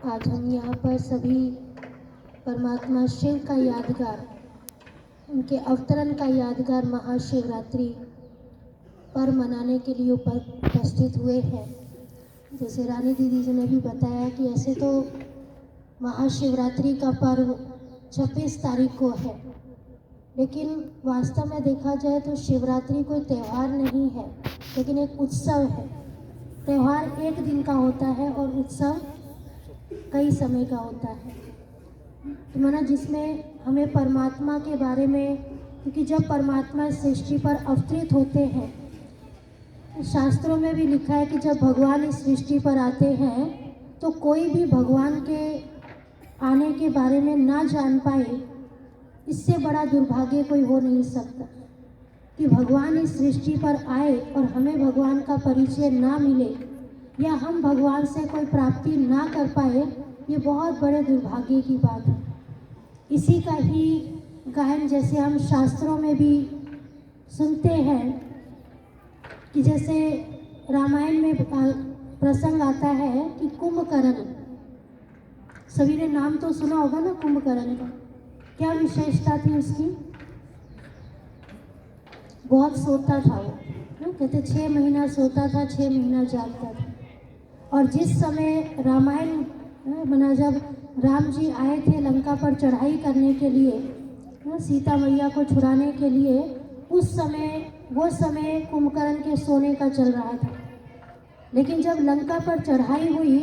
आज हम यहाँ पर सभी परमात्मा शिव का यादगार, उनके अवतरण का यादगार महाशिवरात्रि पर्व मनाने के लिए उपस्थित हुए हैं। जैसे रानी दीदी जी ने भी बताया कि ऐसे तो महाशिवरात्रि का पर्व 26 तारीख को है, लेकिन वास्तव में देखा जाए तो शिवरात्रि कोई त्यौहार नहीं है, लेकिन एक उत्सव है। त्यौहार एक दिन का होता है और उत्सव कई समय का होता है। तो माना जिसमें हमें परमात्मा के बारे में, क्योंकि जब परमात्मा सृष्टि पर अवतरित होते हैं, शास्त्रों में भी लिखा है कि जब भगवान इस सृष्टि पर आते हैं तो कोई भी भगवान के आने के बारे में ना जान पाए, इससे बड़ा दुर्भाग्य कोई हो नहीं सकता। कि भगवान इस सृष्टि पर आए और हमें भगवान का परिचय ना मिले या हम भगवान से कोई प्राप्ति ना कर पाए, ये बहुत बड़े दुर्भाग्य की बात है। इसी का ही गायन जैसे हम शास्त्रों में भी सुनते हैं कि जैसे रामायण में प्रसंग आता है कि कुंभकर्ण, सभी ने नाम तो सुना होगा ना कुंभकर्ण का। क्या विशेषता थी उसकी? बहुत सोता था वो, कहते 6 महीना सोता था, 6 महीना जागता था। और जिस समय रामायण बना, जब राम जी आए थे लंका पर चढ़ाई करने के लिए, सीता मैया को छुड़ाने के लिए, उस समय वो समय कुंभकर्ण के सोने का चल रहा था। लेकिन जब लंका पर चढ़ाई हुई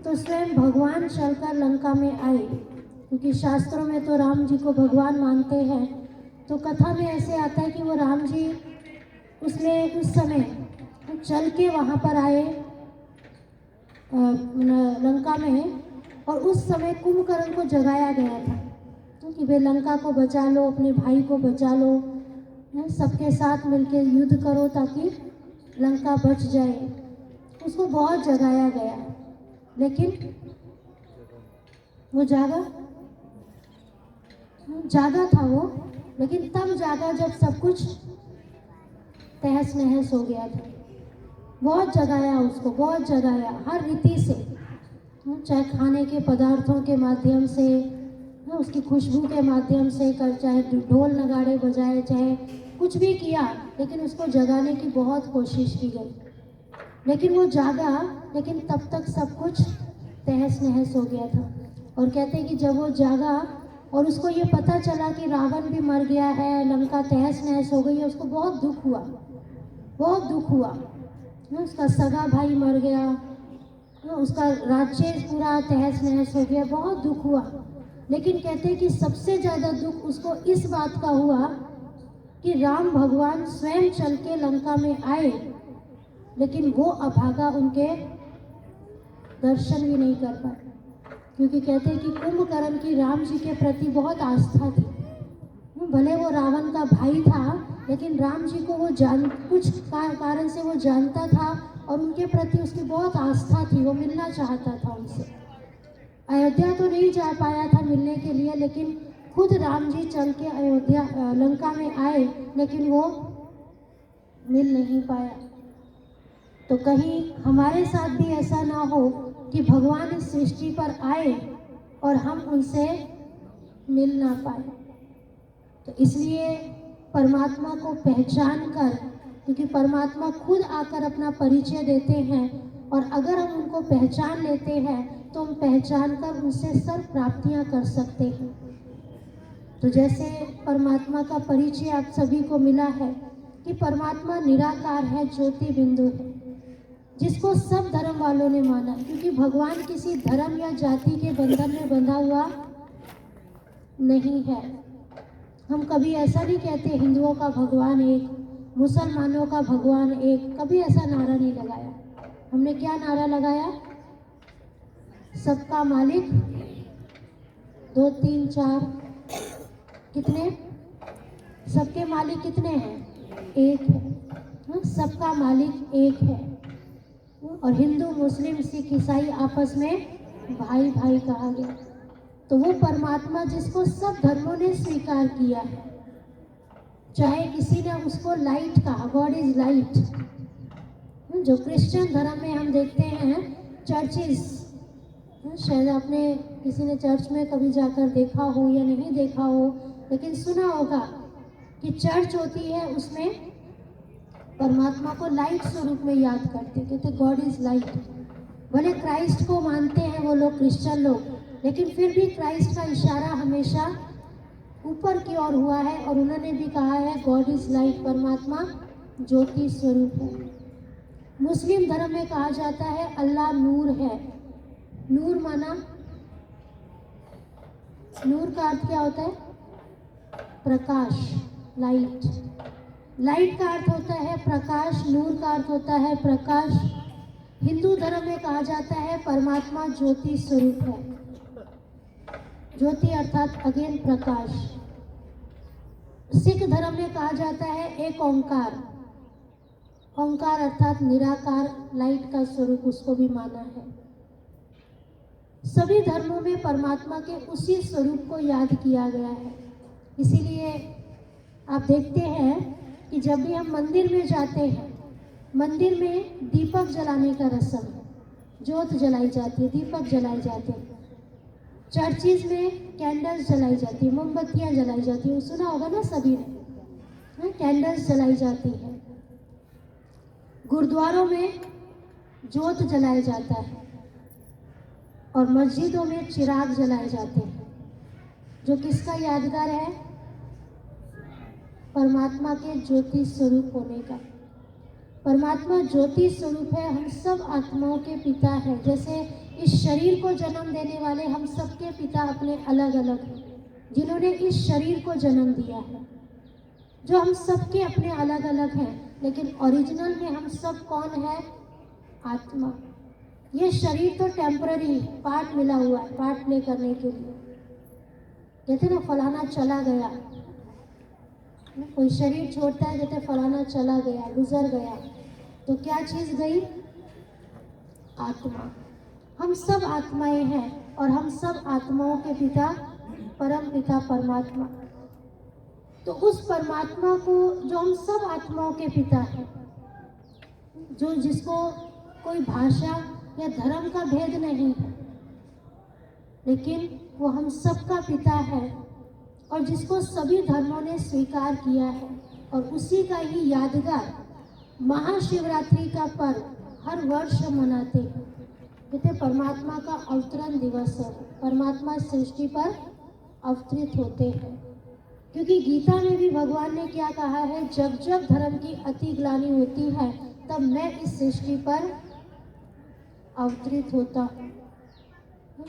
तो स्वयं भगवान चलकर लंका में आए, क्योंकि शास्त्रों में तो राम जी को भगवान मानते हैं। तो कथा में ऐसे आता है कि वो राम जी उसमें उस समय चल के वहाँ पर आए लंका में, और उस समय कुंभकर्ण को जगाया गया था कि वे लंका को बचा लो, अपने भाई को बचा लो, सबके साथ मिलकर युद्ध करो ताकि लंका बच जाए। उसको बहुत जगाया गया, लेकिन वो जागा था वो, लेकिन तब जागा जब सब कुछ तहस नहस हो गया था। बहुत जगाया उसको, बहुत जगाया हर रीति से, चाहे खाने के पदार्थों के माध्यम से, उसकी खुशबू के माध्यम से कर, चाहे ढोल नगाड़े बजाए, चाहे कुछ भी किया, लेकिन उसको जगाने की बहुत कोशिश की गई। लेकिन वो जागा, लेकिन तब तक सब कुछ तहस नहस हो गया था। और कहते हैं कि जब वो जागा और उसको ये पता चला कि रावण भी मर गया है, लंका तहस नहस हो गई है, उसको बहुत दुख हुआ, बहुत दुख हुआ। उसका सगा भाई मर गया, उसका राज्य पूरा तहस नहस हो गया, बहुत दुख हुआ। लेकिन कहते हैं कि सबसे ज़्यादा दुख उसको इस बात का हुआ कि राम भगवान स्वयं चल के लंका में आए, लेकिन वो अभागा उनके दर्शन भी नहीं कर पाए। क्योंकि कहते हैं कि कुंभकर्ण की राम जी के प्रति बहुत आस्था थी। भले वो रावण का भाई था, लेकिन राम जी को वो कुछ कारण से वो जानता था और उनके प्रति उसकी बहुत आस्था थी। वो मिलना चाहता था उनसे। अयोध्या तो नहीं जा पाया था मिलने के लिए, लेकिन खुद राम जी चल के अयोध्या लंका में आए, लेकिन वो मिल नहीं पाया। तो कहीं हमारे साथ भी ऐसा ना हो कि भगवान इस सृष्टि पर आए और हम उनसे मिल ना पाए। तो इसलिए परमात्मा को पहचान कर, क्योंकि परमात्मा खुद आकर अपना परिचय देते हैं, और अगर हम उनको पहचान लेते हैं तो हम पहचान कर उनसे सर्व प्राप्तियां कर सकते हैं। तो जैसे परमात्मा का परिचय आप सभी को मिला है कि परमात्मा निराकार है, ज्योति बिंदु है, जिसको सब धर्म वालों ने माना, क्योंकि भगवान किसी धर्म या जाति के बंधन में बंधा हुआ नहीं है। हम कभी ऐसा नहीं कहते हिंदुओं का भगवान एक, मुसलमानों का भगवान एक, कभी ऐसा नारा नहीं लगाया। हमने क्या नारा लगाया? सबका मालिक 2 3 4, कितने? सबके मालिक कितने हैं? एक है। सबका मालिक एक है। और हिंदू मुस्लिम सिख ईसाई आपस में भाई भाई कहा गया। तो वो परमात्मा जिसको सब धर्मों ने स्वीकार किया है, चाहे किसी ने उसको लाइट कहा, गॉड इज लाइट, जो क्रिश्चियन धर्म में हम देखते हैं चर्चिस शायद आपने किसी ने चर्च में कभी जाकर देखा हो या नहीं देखा हो, लेकिन सुना होगा कि चर्च होती है, उसमें परमात्मा को लाइट स्वरूप में याद करते, कहते गॉड इज लाइट। भले क्राइस्ट को मानते हैं वो लोग, क्रिश्चियन लोग, लेकिन फिर भी क्राइस्ट का इशारा हमेशा ऊपर की ओर हुआ है, और उन्होंने भी कहा है गॉड इज लाइट, परमात्मा ज्योति स्वरूप है। मुस्लिम धर्म में कहा जाता है अल्लाह नूर है। नूर माना, नूर का अर्थ क्या होता है? प्रकाश, लाइट। लाइट का अर्थ होता है प्रकाश, नूर का अर्थ होता है प्रकाश। हिंदू धर्म में कहा जाता है परमात्मा ज्योति स्वरूप है। ज्योति अर्थात अगेन प्रकाश। सिख धर्म में कहा जाता है एक ओंकार। ओंकार अर्थात निराकार, लाइट का स्वरूप, उसको भी माना है। सभी धर्मों में परमात्मा के उसी स्वरूप को याद किया गया है। इसीलिए आप देखते हैं कि जब भी हम मंदिर में जाते हैं, मंदिर में दीपक जलाने का रस्म है, जोत जलाई जाती है, दीपक जलाए जाते हैं। चर्चिज में कैंडल्स जलाई जाती है, मोमबत्तियाँ जलाई जाती है, सुना होगा ना सभी ने, कैंडल्स जलाई जाती है। गुरुद्वारों में जोत जलाया जाता है, और मस्जिदों में चिराग जलाए जाते हैं, जो किसका यादगार है? परमात्मा के ज्योति स्वरूप होने का। परमात्मा ज्योति स्वरूप है, हम सब आत्माओं के पिता हैं। जैसे इस शरीर को जन्म देने वाले हम सबके पिता अपने अलग अलग हैं, जिन्होंने इस शरीर को जन्म दिया है, जो हम सबके अपने अलग अलग हैं, लेकिन ओरिजिनल में हम सब कौन है? आत्मा। ये शरीर तो टेम्पररी पार्ट मिला हुआ है, पार्ट प्ले करने के लिए। कहते ना फलाना चला गया, कोई शरीर छोड़ता है, कहते फलाना चला गया, गुजर गया, तो क्या चीज गई? आत्मा। हम सब आत्माएं हैं, और हम सब आत्माओं के पिता परम पिता परमात्मा। तो उस परमात्मा को, जो हम सब आत्माओं के पिता हैं, जो जिसको कोई भाषा या धर्म का भेद नहीं है, लेकिन वो हम सबका पिता है, और जिसको सभी धर्मों ने स्वीकार किया है, और उसी का ही यादगार महाशिवरात्रि का पर्व हर वर्ष मनाते हैं। कहते परमात्मा का अवतरण दिवस है, परमात्मा सृष्टि पर अवतरित होते हैं। क्योंकि गीता में भी भगवान ने क्या कहा है? जब जब धर्म की अति ग्लानि होती है, तब मैं इस सृष्टि पर अवतरित होता हूँ।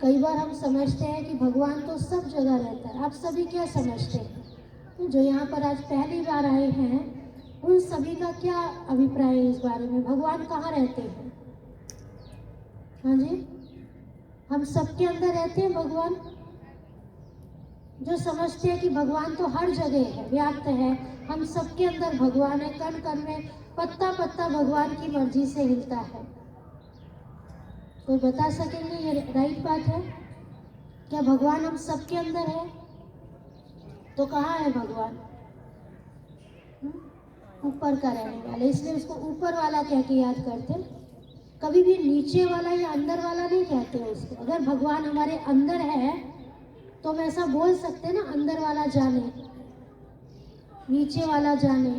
कई बार हम समझते हैं कि भगवान तो सब जगह रहता है। आप सभी क्या समझते हैं? जो यहाँ पर आज पहली बार आए हैं, उन सभी का क्या अभिप्राय है इस बारे में? भगवान कहाँ रहते हैं? हाँ जी, हम सबके अंदर रहते हैं भगवान। जो समझते हैं कि भगवान तो हर जगह है, व्याप्त है, हम सबके अंदर भगवान है, कण कण में, पत्ता पत्ता भगवान की मर्जी से हिलता है। कोई बता सकेंगे ये राइट बात है? क्या भगवान हम सबके अंदर है? तो कहाँ है भगवान? ऊपर का रहने वाला, इसलिए उसको ऊपर वाला कह के याद करते हैं। कभी भी नीचे वाला या अंदर वाला नहीं कहते उसको। अगर भगवान हमारे अंदर है तो हम ऐसा बोल सकते हैं ना, अंदर वाला जाने, नीचे वाला जाने।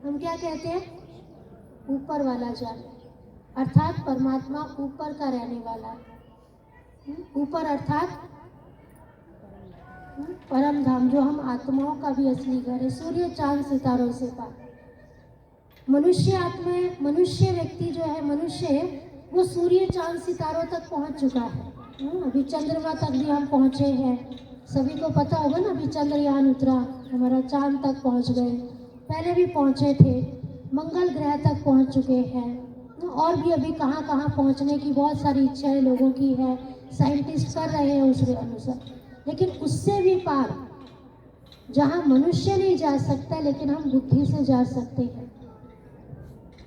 हम क्या कहते हैं? ऊपर वाला जाने, अर्थात परमात्मा ऊपर का रहने वाला है। ऊपर अर्थात परम धाम, जो हम आत्माओं का भी असली घर है, सूर्य चांद सितारों से पार। मनुष्य आत्माएं, मनुष्य व्यक्ति जो है, मनुष्य, वो सूर्य चांद सितारों तक पहुंच चुका है। अभी चंद्रमा तक भी हम पहुंचे हैं, सभी को पता होगा ना। अभी चंद्रयान उतरा, हमारा चांद तक पहुंच गए, पहले भी पहुंचे थे, मंगल ग्रह तक पहुंच चुके हैं, और भी अभी कहाँ कहाँ पहुंचने की बहुत सारी इच्छाएं लोगों की है, साइंटिस्ट कर रहे हैं उसके अनुसार। लेकिन उससे भी पार, जहाँ मनुष्य नहीं जा सकता, लेकिन हम बुद्धि से जा सकते हैं,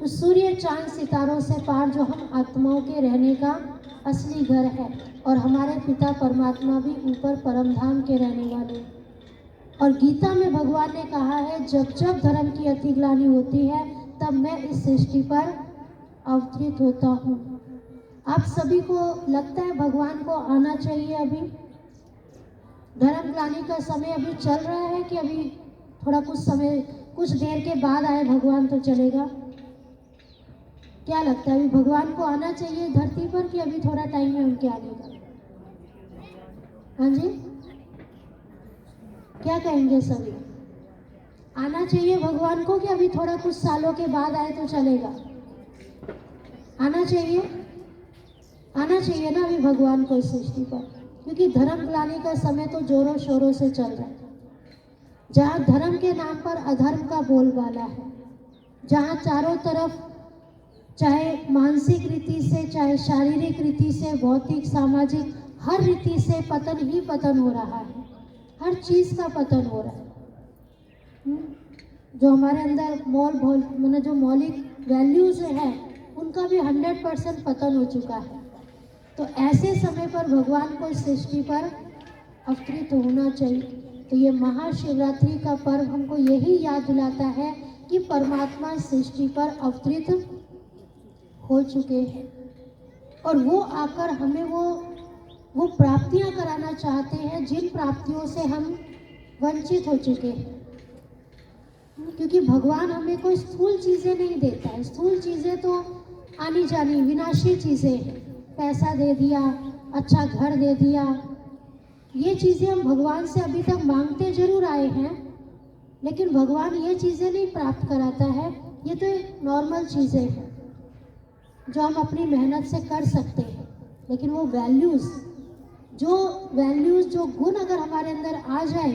उस सूर्य चांद सितारों से पार, जो हम आत्माओं के रहने का असली घर है। और हमारे पिता परमात्मा भी ऊपर परम धाम के रहने वाले। और गीता में भगवान ने कहा है, जब जब धर्म की अतिग्लानि होती है, तब मैं इस सृष्टि पर अवतरित होता हूँ। आप सभी को लगता है भगवान को आना चाहिए? अभी धर्म ग्लानि का समय अभी चल रहा है कि अभी थोड़ा कुछ देर के बाद आए भगवान तो चलेगा? क्या लगता है, अभी भगवान को आना चाहिए धरती पर कि अभी थोड़ा टाइम है उनके आने का? हाँ जी, क्या कहेंगे सभी? आना चाहिए भगवान को कि अभी थोड़ा कुछ सालों के बाद आए तो चलेगा? आना चाहिए, आना चाहिए ना अभी भगवान को इस सृष्टि पर, क्योंकि धर्म ग्लानि का समय तो जोरों शोरों से चल रहा है। जहाँ धर्म के नाम पर अधर्म का बोलबाला है, जहाँ चारों तरफ चाहे मानसिक रीति से, चाहे शारीरिक रीति से, भौतिक, सामाजिक, हर रीति से पतन ही पतन हो रहा है। हर चीज़ का पतन हो रहा है। जो हमारे अंदर मैंने जो मौलिक वैल्यूज़ हैं उनका भी 100% पतन हो चुका है। तो ऐसे समय पर भगवान को इस सृष्टि पर अवतरित होना चाहिए। तो ये महाशिवरात्रि का पर्व हमको यही याद दिलाता है कि परमात्मा इस सृष्टि पर अवतरित हो चुके हैं और वो आकर हमें वो प्राप्तियां कराना चाहते हैं जिन प्राप्तियों से हम वंचित हो चुके हैं। क्योंकि भगवान हमें कोई स्थूल चीज़ें नहीं देता है। स्थूल चीज़ें तो आनी जानी विनाशी चीज़ें हैं। पैसा दे दिया, अच्छा घर दे दिया, ये चीज़ें हम भगवान से अभी तक मांगते जरूर आए हैं, लेकिन भगवान ये चीज़ें नहीं प्राप्त कराता है। ये तो नॉर्मल चीज़ें हैं जो हम अपनी मेहनत से कर सकते हैं, लेकिन वो वैल्यूज़, जो गुण अगर हमारे अंदर आ जाए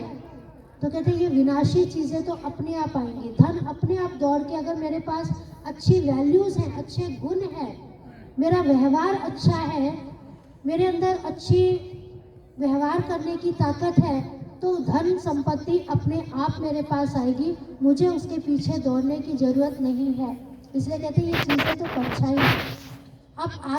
तो कहते हैं ये विनाशी चीज़ें तो अपने आप आएंगी। धन अपने आप दौड़ के, अगर मेरे पास अच्छी वैल्यूज़ हैं, अच्छे गुण हैं, मेरा व्यवहार अच्छा है, मेरे अंदर अच्छी व्यवहार करने की ताकत है, तो धन संपत्ति अपने आप मेरे पास आएगी। मुझे उसके पीछे दौड़ने की ज़रूरत नहीं है। इसलिए कहते हैं ये चीज़ें तो परछाई हैं। अब